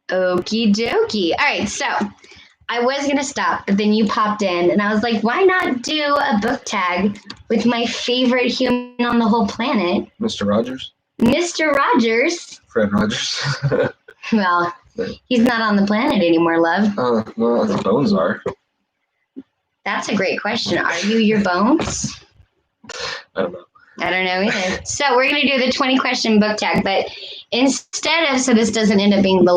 Okie dokie. All right, so I was going to stop, but then you popped in, and I was like, why not do a book tag with my favorite human on the whole planet, Mr. Rogers? Mr. Rogers. Fred Rogers? Well, he's not on the planet anymore, love. Well, his bones are. That's a great question. Are you your bones? I don't know. I don't know either. So we're going to do the 20-question book tag, but instead of, so this doesn't end up being the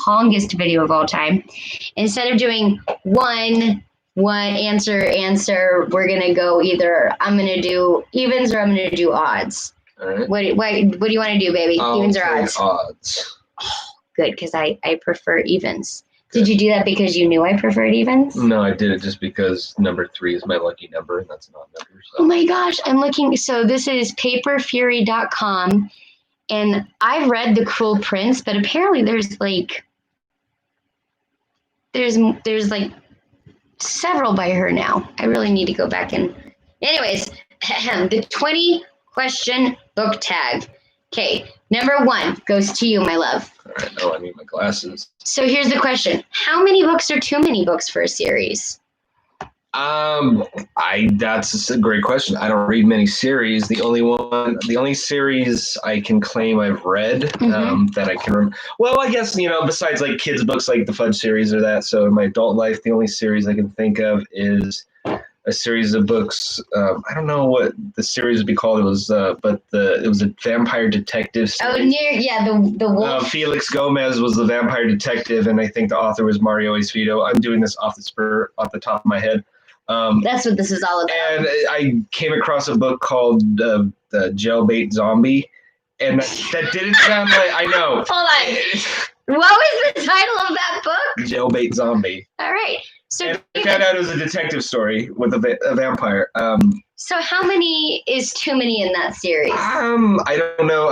longest video of all time, instead of doing one answer, we're going to go either, I'm going to do evens or I'm going to do odds. All right. What do you want to do, baby? Evens or odds? Odds. Good, because I prefer evens. Did you do that because you knew I preferred evens? No, I did it just because number 3 is my lucky number, and that's not number. So. Oh my gosh, I'm looking. So this is paperfury.com, and I've read The Cruel Prince, but apparently there's like several by her now. I really need to go back and. Anyways, the 20-question book tag. Okay, number 1 goes to you, my love. All right, oh, I need my glasses. So here's the question: how many books are too many books for a series? That's a great question. I don't read many series. The only series I can claim I've read that I can remember. Well, I guess, besides like kids' books like the Fudge series or that. So in my adult life, the only series I can think of is a series of books. I don't know what the series would be called. It was, it was a vampire detective series. The wolf. Felix Gomez was the vampire detective, and I think the author was Mario Esposito. I'm doing this off the top of my head. That's what this is all about. And I came across a book called the Jailbait Zombie, and that didn't sound like, I know. Hold on. What was the title of that book? Jailbait Zombie. All right. So and I found out it was a detective story with a vampire. So how many is too many in that series? I don't know.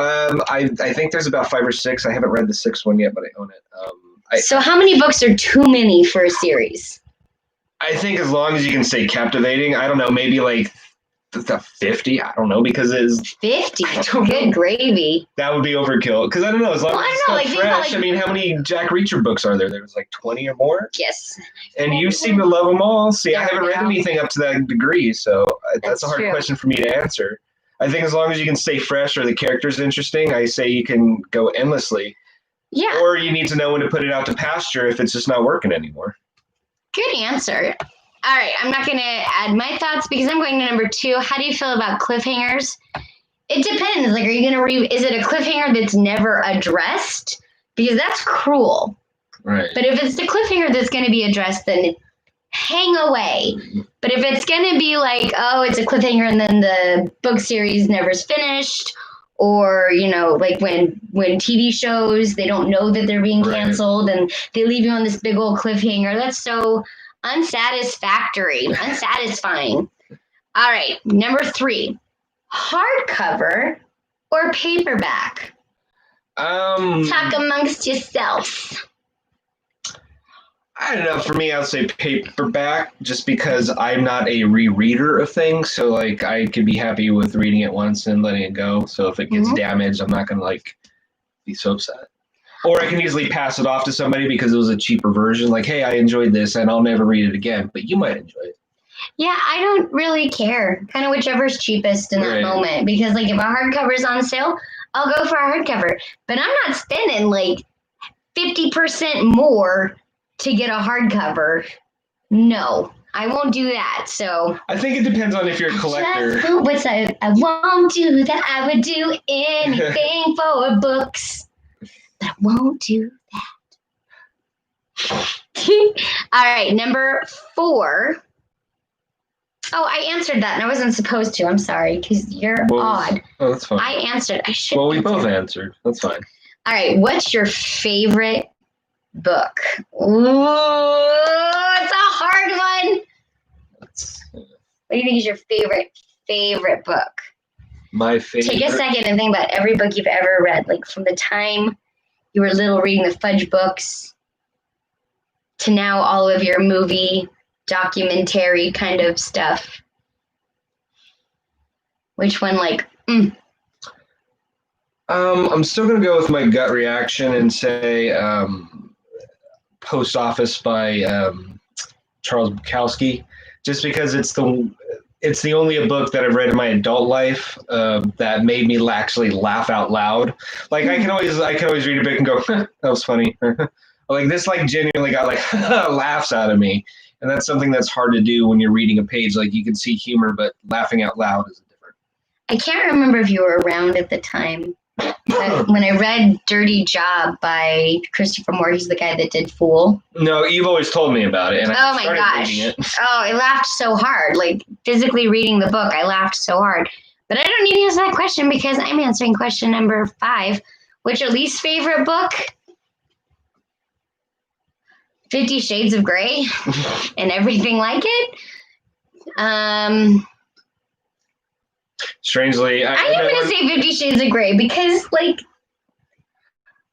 I think there's about 5 or 6. I haven't read the 6th one yet, but I own it. So how many books are too many for a series? I think as long as you can stay captivating, I don't know, maybe like 50. I don't know, because it's 50. Good gravy. That would be overkill. Because I don't know, as long as it's still fresh. I mean, how many Jack Reacher books are there? There's like 20 or more. Yes. And you seem to love them all. See, I haven't read anything up to that degree, so that's a hard question for me to answer. I think as long as you can stay fresh or the character's interesting, I say you can go endlessly. Yeah. Or you need to know when to put it out to pasture if it's just not working anymore. Good answer. All right, I'm not going to add my thoughts because I'm going to number 2. How do you feel about cliffhangers? It depends. Like, are you going to is it a cliffhanger that's never addressed? Because that's cruel. Right. But if it's the cliffhanger that's going to be addressed, then hang away. But if it's going to be like, oh, it's a cliffhanger and then the book series never's finished, or, like when TV shows, they don't know that they're being canceled and they leave you on this big old cliffhanger. That's so unsatisfactory, unsatisfying. All right, number 3, hardcover or paperback? Talk amongst yourselves. I don't know. For me, I'd say paperback, just because I'm not a rereader of things. So, like, I could be happy with reading it once and letting it go. So if it gets damaged, I'm not going to, be so upset. Or I can easily pass it off to somebody because it was a cheaper version. Like, hey, I enjoyed this, and I'll never read it again. But you might enjoy it. Yeah, I don't really care. Kind of whichever's cheapest in that moment. Because, if a hardcover's on sale, I'll go for a hardcover. But I'm not spending, 50% more to get a hardcover. No, I won't do that. So I think it depends on if you're a collector. I won't do that. I would do anything for books, but I won't do that. All right, number 4. Oh, I answered that, and I wasn't supposed to. I'm sorry, because you're odd. Oh, that's fine. I answered. I should. Well, we both answered. That's fine. All right, what's your favorite book? Ooh, it's a hard one. What do you think is your favorite book? My favorite. Take a second and think about every book you've ever read, from the time you were little reading the Fudge books to now all of your movie, documentary kind of stuff. Which one, I'm still gonna go with my gut reaction and say Post Office by Charles Bukowski, just because it's the only book that I've read in my adult life that made me actually laugh out loud. Like I can always read a book and go, that was funny. Like this, like genuinely got like laughs out of me, and that's something that's hard to do when you're reading a page. Like you can see humor, but laughing out loud is different. I can't remember if you were around at the time. When I read Dirty Job by Christopher Moore, he's the guy that did Fool. No, you've always told me about it, and I my started gosh. reading it. Oh, I laughed so hard. Like physically reading the book, I laughed so hard. But I don't need to answer that question because I'm answering question number 5, which your least favorite book? 50 Shades of Grey and everything like it. Strangely, I am going to say 50 Shades of Grey because, like,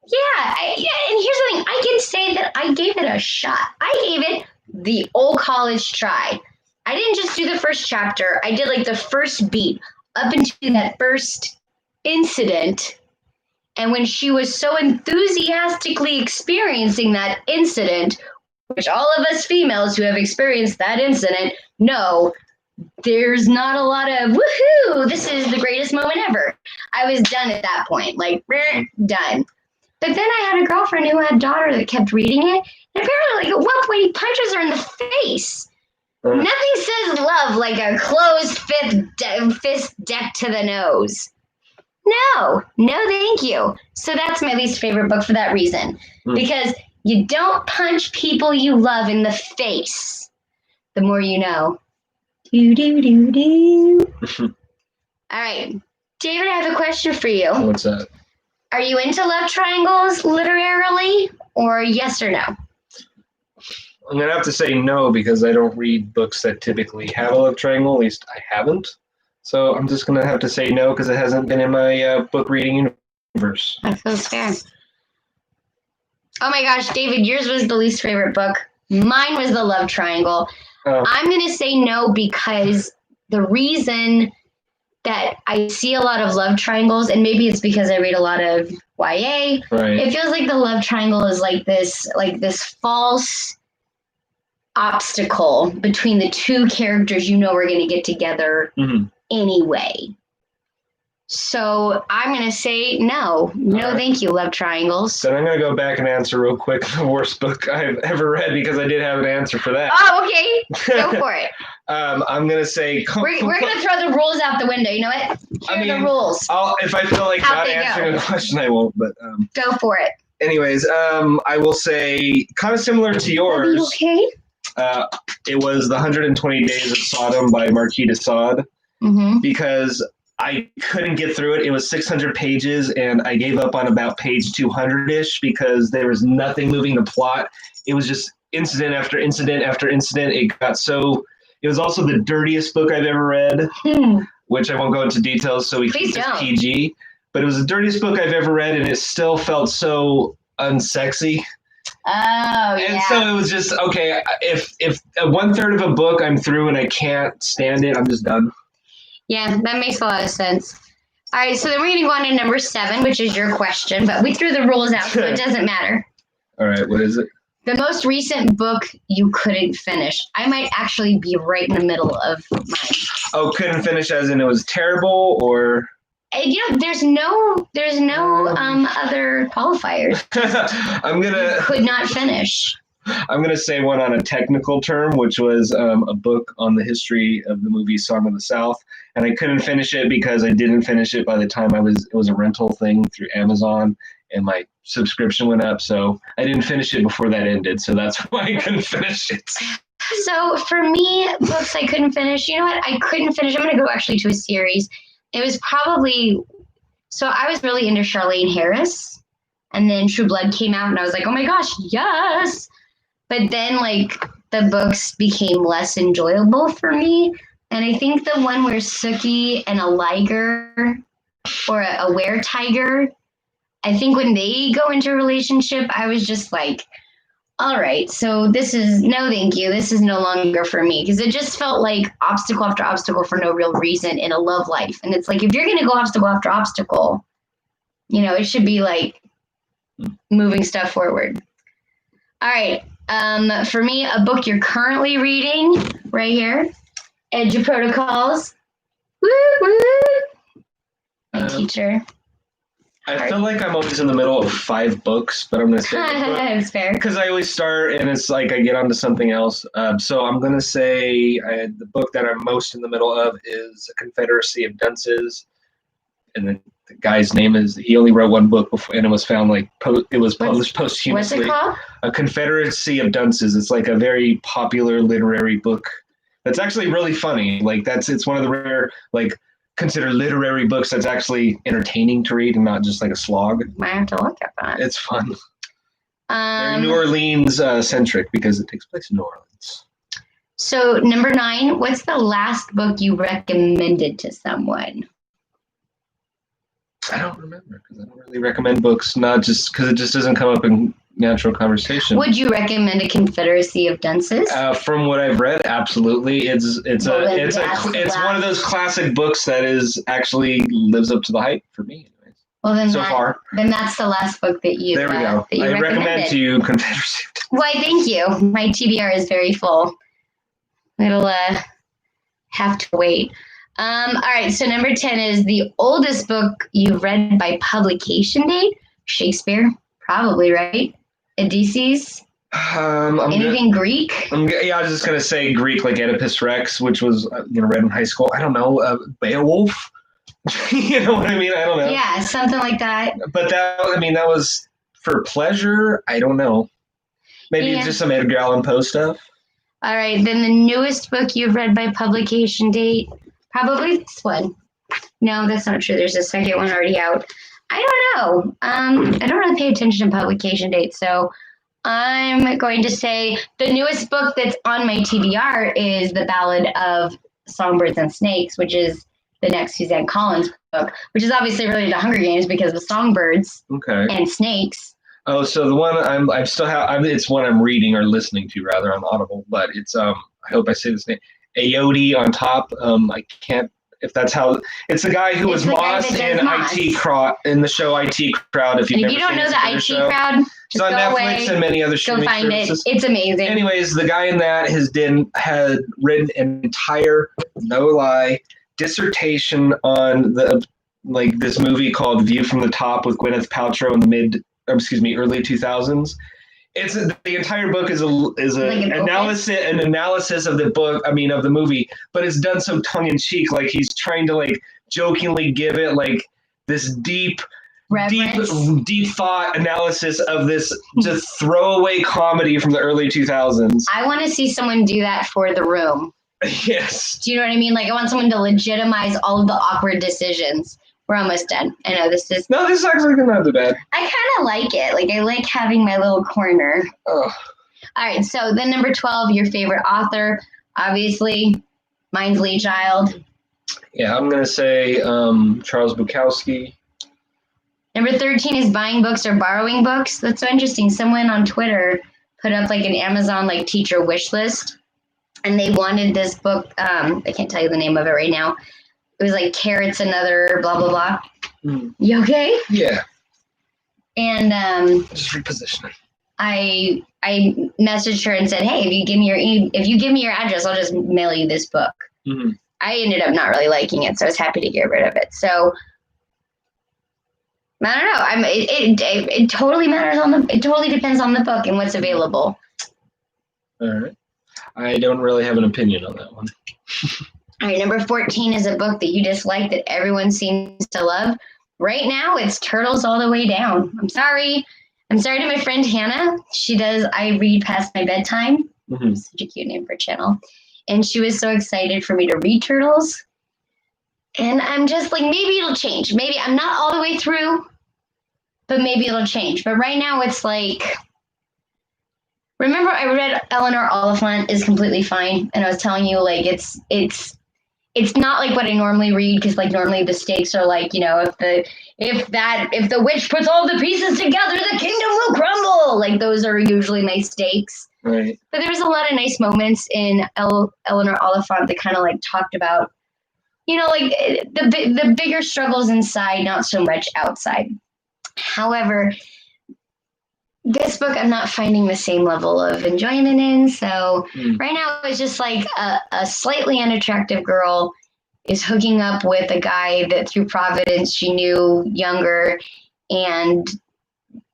yeah, and here's the thing. I can say that I gave it a shot. I gave it the old college try. I didn't just do the first chapter. I did, like, the first beat up into that first incident. And when she was so enthusiastically experiencing that incident, which all of us females who have experienced that incident know, there's not a lot of woohoo, this is the greatest moment ever. I was done at that point, like done. But then I had a girlfriend who had a daughter that kept reading it, and apparently, like at one point, he punches her in the face. Nothing says love like a closed fist deck to the nose. No, thank you. So that's my least favorite book for that reason, because you don't punch people you love in the face. The more you know. All right. David, I have a question for you. What's that? Are you into love triangles literarily, or yes or no? I'm going to have to say no because I don't read books that typically have a love triangle. At least I haven't. So I'm just going to have to say no because it hasn't been in my book reading universe. That feels fair. Oh my gosh, David, yours was the least favorite book. Mine was the love triangle. I'm going to say no because the reason that I see a lot of love triangles, and maybe it's because I read a lot of YA, right. It feels like the love triangle is like this false obstacle between the two characters you know are going to get together anyway. So I'm going to say no. No, thank you, love triangles. Then I'm going to go back and answer real quick the worst book I've ever read because I did have an answer for that. Oh, okay. Go for it. I'm going to say... We're going to throw the rules out the window. You know what? Here are the rules. If I feel like not answering a question, I won't. But go for it. Anyways, I will say kind of similar to yours. Okay. It was The 120 Days of Sodom by Marquis de Sade because I couldn't get through it. It was 600 pages, and I gave up on about page 200-ish because there was nothing moving the plot. It was just incident after incident after incident. It was also the dirtiest book I've ever read, which I won't go into details so we can keep this PG. But it was the dirtiest book I've ever read, and it still felt so unsexy. Oh, and so it was just, okay, if 1/3 of a book I'm through and I can't stand it, I'm just done. Yeah, that makes a lot of sense. All right, so then we're going to go on to number 7, which is your question, but we threw the rules out, so it doesn't matter. All right, what is it? The most recent book you couldn't finish. I might actually be right in the middle of mine. Oh, couldn't finish as in it was terrible, or? There's no other qualifiers. Could not finish. I'm gonna say one on a technical term, which was a book on the history of the movie Song of the South, and I couldn't finish it because I didn't finish it by the time it was a rental thing through Amazon, and my subscription went up, so I didn't finish it before that ended, so that's why I couldn't finish it. So for me, books I couldn't finish. You know what? I couldn't finish. I'm gonna go actually to a series. It was probably, so I was really into Charlene Harris, and then True Blood came out, and I was like, oh my gosh, yes! But then, like, the books became less enjoyable for me, and I think the one where Sookie and a liger, or a were-tiger, I think when they go into a relationship, I was just like, all right, so this is, no thank you, this is no longer for me, because it just felt like obstacle after obstacle for no real reason in a love life. And it's like, if you're going to go obstacle after obstacle, It should be like moving stuff forward. All right. For me, a book you're currently reading right here, Edge of Protocols. Woo, woo. My teacher. I feel like I'm always in the middle of 5 books, but I'm going to say That's fair. because I always start and it's like I get onto something else. So I'm going to say the book that I'm most in the middle of is A Confederacy of Dunces. And the guy's name is, he only wrote one book before, and it was found like, it was published posthumously. What's it called? A Confederacy of Dunces. It's like a very popular literary book that's actually really funny. Like it's one of the rare, like, consider literary books that's actually entertaining to read and not just like a slog. Might have to look at that. It's fun. Very New Orleans centric because it takes place in New Orleans. So number 9, what's the last book you recommended to someone? I don't remember because I don't really recommend books, not just because it just doesn't come up in natural conversation. Would you recommend A Confederacy of Dunces? From what I've read, absolutely. It's one of those classic books that is actually lives up to the hype for me. Anyways. Well, then far. Then that's the last book that you. There we go. I recommend to you Confederacy. Why? Thank you. My TBR is very full. It'll have to wait. All right. So number 10 is the oldest book you've read by publication date. Shakespeare, probably, right? Odysseus? Anything Greek? I was just going to say Greek, like Oedipus Rex, which was read in high school. I don't know. Beowulf? You know what I mean? I don't know. Yeah, something like that. But that was for pleasure. I don't know. Maybe just some Edgar Allan Poe stuff. All right. Then the newest book you've read by publication date, probably this one. No, that's not true. There's a second one already out. I don't know. I don't really pay attention to publication dates, so I'm going to say the newest book that's on my TBR is The Ballad of Songbirds and Snakes, which is the next Suzanne Collins book, which is obviously related to Hunger Games because of songbirds and snakes. Oh, so the one it's one I'm reading or listening to rather on Audible, but it's I hope I say this name, Ayoade on top. I can't. If that's how it's the guy who was Moss in IT Crowd in the show IT Crowd. If you don't know the IT Crowd, it's on Netflix and many other streaming services. It's amazing. Anyways, the guy in that had written an entire, no lie, dissertation on this movie called View from the Top with Gwyneth Paltrow in the early 2000s. It's the entire book is an analysis of the book. I mean, of the movie, but it's done so tongue in cheek. Like he's trying to jokingly give it this deep thought analysis of this just throwaway comedy from the early 2000s. I want to see someone do that for The Room. Yes. Do you know what I mean? I want someone to legitimize all of the awkward decisions. We're almost done. I know this is actually not too bad. I kind of like it. I like having my little corner. Oh. All right. So then number 12, your favorite author, obviously, mine's Lee Child. Yeah, I'm going to say Charles Bukowski. Number 13 is buying books or borrowing books. That's so interesting. Someone on Twitter put up an Amazon teacher wish list, and they wanted this book. I can't tell you the name of it right now. It was Carrots Another blah blah blah. Mm. You okay? Yeah. And just repositioning. I messaged her and said, "Hey, if you give me your address, I'll just mail you this book." Mm-hmm. I ended up not really liking it, so I was happy to get rid of it. So I don't know. It totally matters it totally depends on the book and what's available. All right. I don't really have an opinion on that one. All right, number 14 is a book that you dislike that everyone seems to love. Right now, it's Turtles All the Way Down. I'm sorry to my friend Hannah. She does I Read Past My Bedtime. Mm-hmm. Such a cute name for a channel. And she was so excited for me to read Turtles. And I'm just maybe it'll change. Maybe I'm not all the way through, but maybe it'll change. But right now, it's remember I read Eleanor Oliphant is completely fine. And I was telling you, it's not what I normally read because normally the stakes are if the witch puts all the pieces together, the kingdom will crumble. Those are usually my stakes. Right. But there was a lot of nice moments in Eleanor Oliphant that kind of talked about, the bigger struggles inside, not so much outside. However, this book I'm not finding the same level of enjoyment in. So right now it's just like a slightly unattractive girl is hooking up with a guy that through Providence she knew younger, and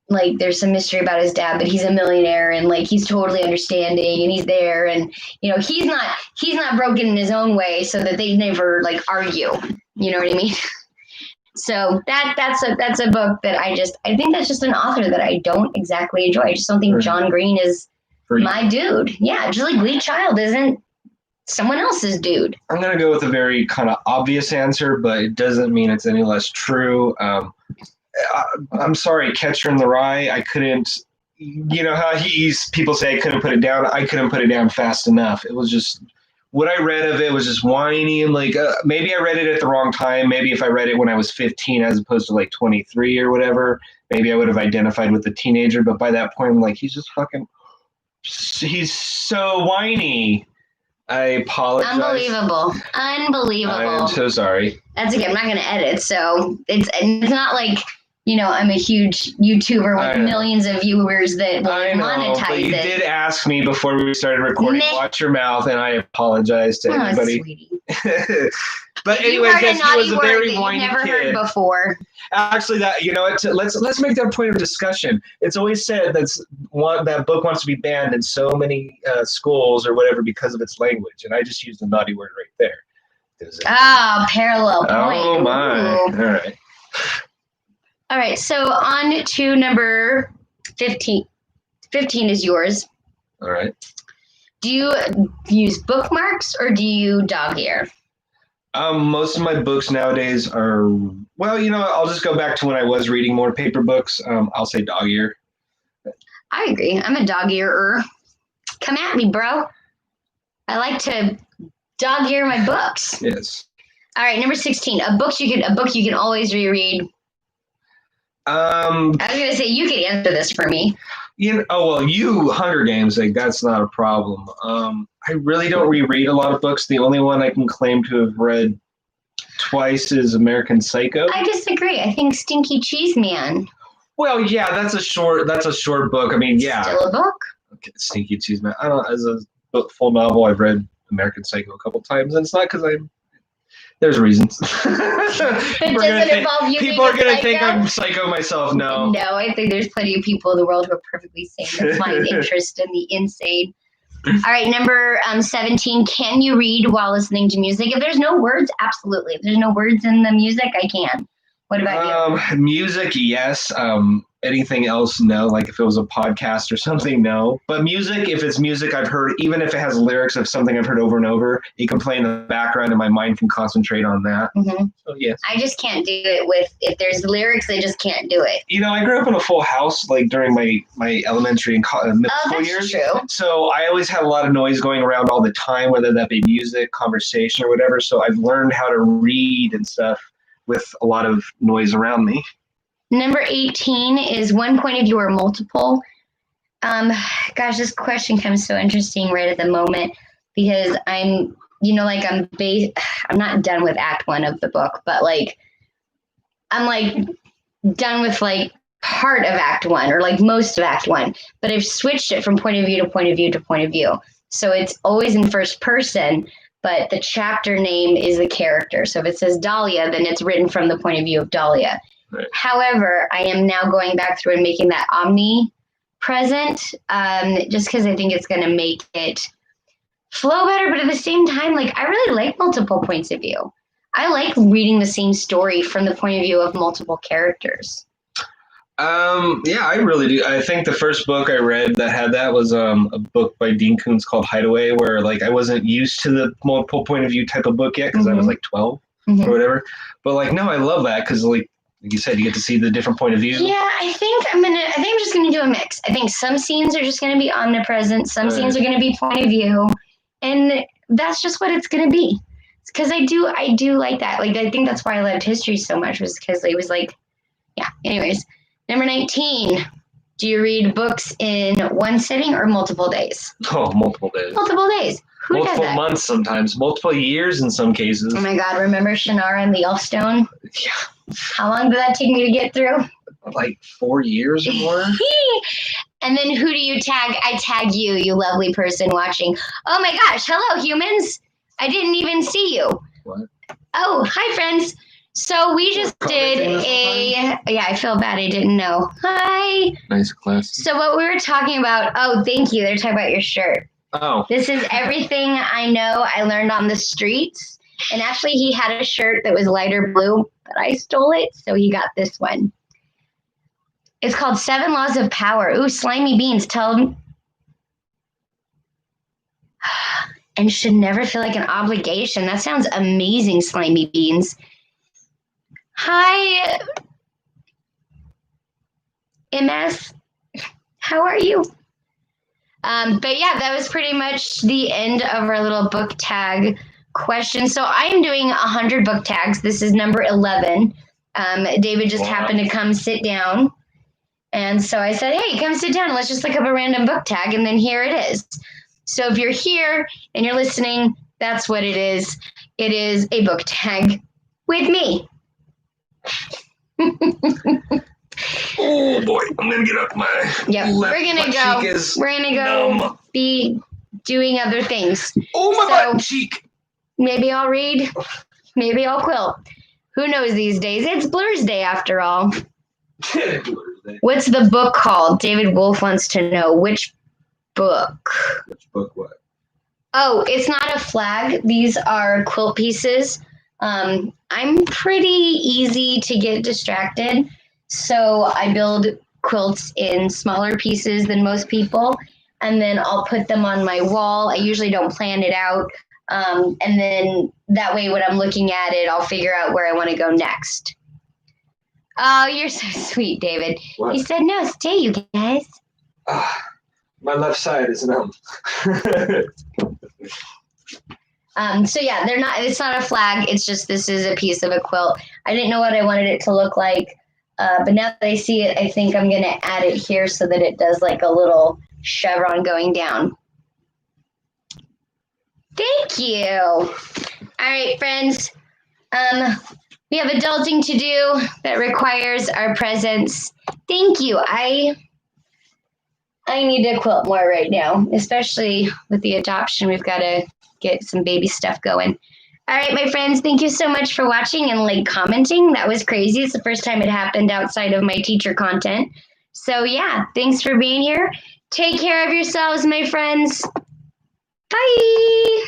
like there's some mystery about his dad, but he's a millionaire and like he's totally understanding and he's there, and you know he's not broken in his own way, so that they never like argue. You know what I mean? So that's a book that I think that's just an author that I don't exactly enjoy. I just don't think John Green is my dude. Yeah, just like Lee Child isn't someone else's dude. I'm gonna go with a very kind of obvious answer, but it doesn't mean it's any less true. I'm sorry, Catcher in the Rye. I couldn't. You know how people say I couldn't put it down. I couldn't put it down fast enough. It was just. What I read of it was just whiny and like maybe I read it at the wrong time. Maybe if I read it when I was 15 as opposed to like 23 or whatever, maybe I would have identified with the teenager. But by that point, I'm like, he's so whiny. I apologize. Unbelievable. I'm so sorry. That's okay. I'm not going to edit. So it's not like, you know, I'm a huge YouTuber with millions of viewers that will monetize but you did ask me before we started recording, watch your mouth, and I apologize to everybody. Sweetie. But anyways, he was a very whiny never kid. Heard before. Actually, let's make that a point of discussion. It's always said that book wants to be banned in so many schools or whatever because of its language, and I just used the naughty word right there. Parallel point. Oh my! Ooh. All right, so on to number 15. 15 is yours. All right. Do you use bookmarks or do you dog ear? Most of my books nowadays are, well, you know, I'll just go back to when I was reading more paper books. I'll say dog ear. I agree. I'm a dog earer. Come at me, bro. I like to dog ear my books. Yes. All right, number 16. A book you can always reread. I was gonna say you could answer this for me. Hunger Games, like that's not a problem. I really don't reread a lot of books. The only one I can claim to have read twice is American Psycho. I disagree. I think Stinky Cheese Man. Well, yeah, that's a short book. I mean, yeah. Still a book? Okay, Stinky Cheese Man. I don't. As a full novel, I've read American Psycho a couple times, and it's not because there's reasons. It doesn't involve you. People are going to think I'm psycho myself. No. No, I think there's plenty of people in the world who are perfectly sane that find interest in the insane. All right, number 17. Can you read while listening to music? If there's no words, absolutely. If there's no words in the music, I can. What about you? Music, yes. Anything else, no. Like if it was a podcast or something, no. But music, if it's music I've heard, even if it has lyrics of something I've heard over and over, it can play in the background and my mind can concentrate on that. Mm-hmm. So, yes. I just can't do it if there's lyrics, I just can't do it. You know, I grew up in a full house like during my elementary and middle school years. True. So I always had a lot of noise going around all the time, whether that be music, conversation, or whatever. So I've learned how to read and stuff with a lot of noise around me. Number 18 is one point of view or multiple. Gosh, this question comes so interesting right at the moment because I'm not done with act 1 of the book, but like I'm like done with like part of act 1 or like most of act 1, but I've switched it from point of view to point of view to point of view. So it's always in first person, but the chapter name is the character. So if it says Dahlia, then it's written from the point of view of Dahlia. Right. However, I am now going back through and making that omnipresent, just because I think it's going to make it flow better. But at the same time, like I really like multiple points of view. I like reading the same story from the point of view of multiple characters. Yeah, I really do. I think the first book I read that had that was a book by Dean Koontz called Hideaway, where like I wasn't used to the multiple point of view type of book yet because I was like 12 or whatever. But like, no, I love that because like you said, you get to see the different point of view. Yeah, I think I'm just gonna do a mix. I think some scenes are just gonna be omnipresent, some scenes are gonna be point of view, and that's just what it's gonna be. Because I do like that. Like I think that's why I loved history so much, was because it was like, yeah. Anyways, number 19. Do you read books in one sitting or multiple days? Oh, multiple days. Multiple days. Who does that? Multiple months sometimes, multiple years in some cases. Oh my God! Remember Shannara and the Elfstone? Yeah. How long did that take me to get through? like 4 years or more. And then who do you tag? I tag you, you lovely person watching. Oh my gosh. Hello, humans. I didn't even see you. What? Oh, hi, friends. So we just did yeah, I feel bad. I didn't know. Hi. Nice class. So what we were talking about, oh, thank you. They're talking about your shirt. Oh. This is everything I know I learned on the streets. And actually, he had a shirt that was lighter blue, but I stole it. So he got this one. It's called 7 Laws of Power. Ooh, slimy beans. Tell them. And should never feel like an obligation. That sounds amazing, slimy beans. Hi, MS. How are you? But yeah, that was pretty much the end of our little book tag question. So I am doing 100 book tags. This is number 11. David just happened to come sit down. And so I said, hey, come sit down. Let's just look up a random book tag. And then here it is. So if you're here and you're listening, that's what it is. It is a book tag with me. Oh boy, I'm gonna get up my. Yep, we're gonna go numb. be doing other things. Oh my butt cheek. Maybe I'll read. Maybe I'll quilt. Who knows these days? It's Blur's Day after all. What's the book called? David Wolf wants to know which book. Which book? What? Oh, it's not a flag. These are quilt pieces. I'm pretty easy to get distracted. So I build quilts in smaller pieces than most people, and then I'll put them on my wall. I usually don't plan it out. And then that way when I'm looking at it, I'll figure out where I want to go next. Oh, you're so sweet, David. What? He said, no, stay, you guys. My left side is numb. So yeah, it's not a flag. It's just, this is a piece of a quilt. I didn't know what I wanted it to look like. But now that I see it, I think I'm going to add it here so that it does like a little chevron going down. Thank you. All right, friends. We have adulting to do that requires our presence. Thank you. I need to quilt more right now, especially with the adoption. We've got to get some baby stuff going. All right, my friends, thank you so much for watching and commenting. That was crazy. It's the first time it happened outside of my teacher content. So yeah, thanks for being here. Take care of yourselves, my friends. Bye.